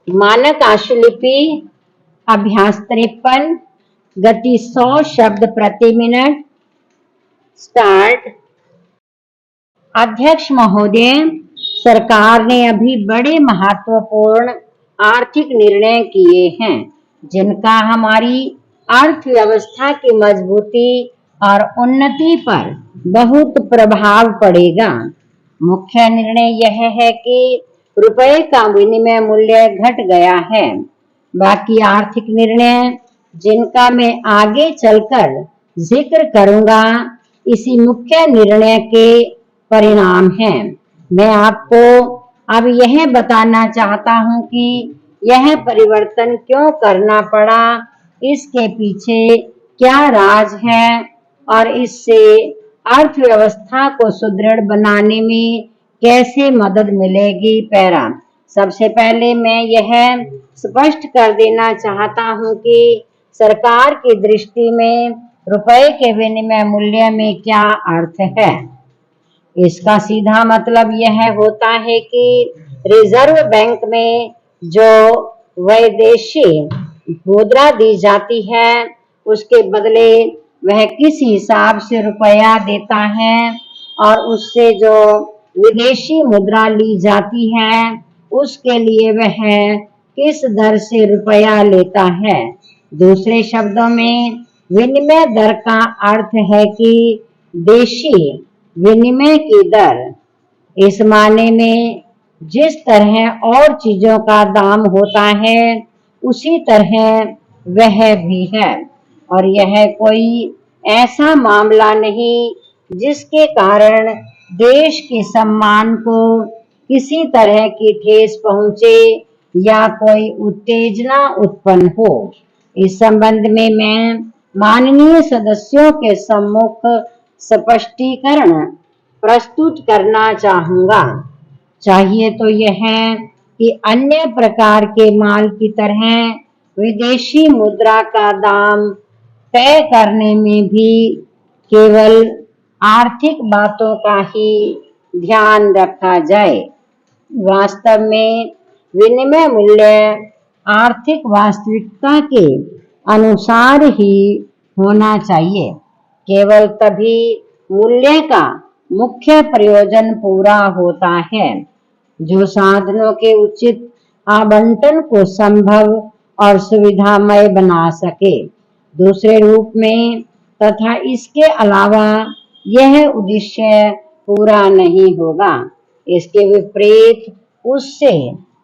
मानक आशुलिपि अभ्यास 53, गति 100 शब्द प्रति मिनट। स्टार्ट। अध्यक्ष महोदय, सरकार ने अभी बड़े महत्वपूर्ण आर्थिक निर्णय किए हैं जिनका हमारी अर्थव्यवस्था की मजबूती और उन्नति पर बहुत प्रभाव पड़ेगा। मुख्य निर्णय यह है कि रुपए का विनिमय मूल्य घट गया है। बाकी आर्थिक निर्णय जिनका मैं आगे चलकर जिक्र करूंगा, इसी मुख्य निर्णय के परिणाम हैं। मैं आपको अब यह बताना चाहता हूं कि यह परिवर्तन क्यों करना पड़ा, इसके पीछे क्या राज है और इससे अर्थव्यवस्था को सुदृढ़ बनाने में कैसे मदद मिलेगी। पैरा। सबसे पहले मैं यह स्पष्ट कर देना चाहता हूं कि सरकार की दृष्टि में रुपए के विनिमय मूल्य में क्या अर्थ है। इसका सीधा मतलब यह होता है कि रिजर्व बैंक में जो विदेशी मुद्रा दी जाती है, उसके बदले वह किस हिसाब से रुपया देता है और उससे जो विदेशी मुद्रा ली जाती है, उसके लिए वह किस दर से रुपया लेता है। दूसरे शब्दों में विनिमय दर का अर्थ है कि देशी विनिमय की दर। इस माने में जिस तरह और चीजों का दाम होता है, उसी तरह वह भी है, और यह कोई ऐसा मामला नहीं जिसके कारण देश के सम्मान को किसी तरह की ठेस पहुंचे या कोई उत्तेजना उत्पन्न हो। इस संबंध में मैं माननीय सदस्यों के सम्मुख स्पष्टीकरण प्रस्तुत करना चाहूंगा। चाहिए तो यह कि अन्य प्रकार के माल की तरह विदेशी मुद्रा का दाम तय करने में भी केवल आर्थिक बातों का ही ध्यान रखा जाए। वास्तव में विनिमय मूल्य आर्थिक वास्तविकता के अनुसार ही होना चाहिए। केवल तभी मूल्य का मुख्य प्रयोजन पूरा होता है जो साधनों के उचित आवंटन को संभव और सुविधामय बना सके। दूसरे रूप में तथा इसके अलावा यह उद्देश्य पूरा नहीं होगा। इसके विपरीत उससे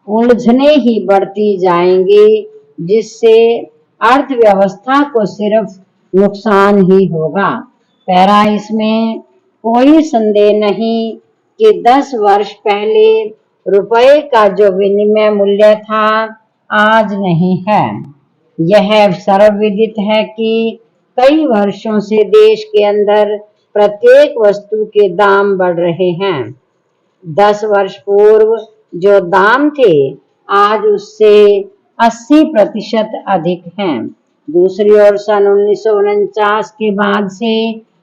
उलझने ही बढ़ती जाएंगी, जिससे अर्थव्यवस्था को सिर्फ नुकसान ही होगा। पैरा। इसमें कोई संदेह नहीं कि 10 वर्ष पहले रुपए का जो विनिमय मूल्य था, आज नहीं है। यह सर्वविदित है कि कई वर्षों से देश के अंदर प्रत्येक वस्तु के दाम बढ़ रहे हैं। 10 वर्ष पूर्व जो दाम थे, आज उससे 80% अधिक हैं। दूसरी ओर सन 1949 के बाद से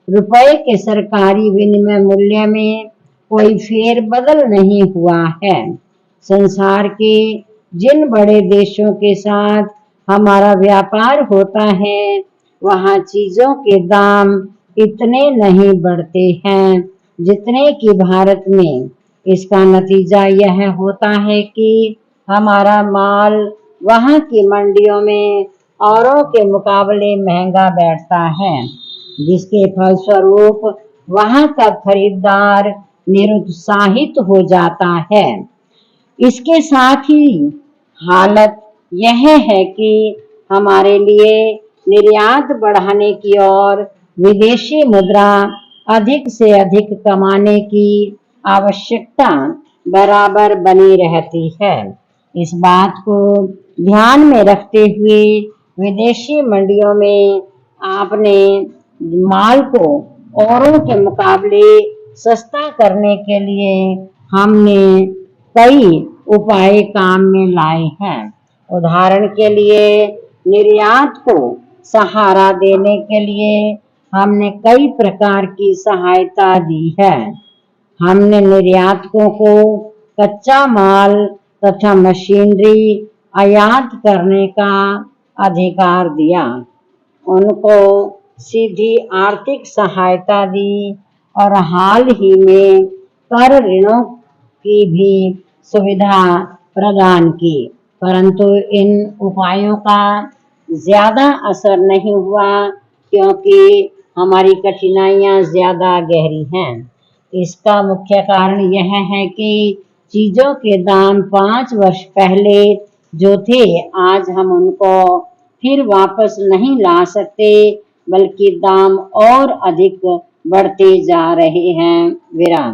रुपए के सरकारी विनिमय मूल्य में कोई फेरबदल नहीं हुआ है। संसार के जिन बड़े देशों के साथ हमारा व्यापार होता है, वहाँ चीजों के दाम इतने नहीं बढ़ते हैं जितने कि भारत में। इसका नतीजा यह होता है कि हमारा माल वहाँ की मंडियों में औरों के मुकाबले महंगा बैठता है, जिसके फलस्वरूप वहाँ का खरीदार निरुत्साहित हो जाता है। इसके साथ ही हालत यह है कि हमारे लिए निर्यात बढ़ाने की और विदेशी मुद्रा अधिक से अधिक कमाने की आवश्यकता बराबर बनी रहती है। इस बात को ध्यान में रखते हुए विदेशी मंडियों में आपने माल को औरों के मुकाबले सस्ता करने के लिए हमने कई उपाय काम में लाए हैं। उदाहरण के लिए निर्यात को सहारा देने के लिए हमने कई प्रकार की सहायता दी है। हमने निर्यातकों को कच्चा माल तथा मशीनरी आयात करने का अधिकार दिया। उनको सीधी आर्थिक सहायता दी और हाल ही में कर ऋणों की भी सुविधा प्रदान की, परंतु इन उपायों का ज्यादा असर नहीं हुआ क्योंकि हमारी कठिनाइयां ज्यादा गहरी हैं। इसका मुख्य कारण यह है कि चीजों के दाम 5 वर्ष पहले जो थे आज हम उनको फिर वापस नहीं ला सकते, बल्कि दाम और अधिक बढ़ते जा रहे हैं। विराम।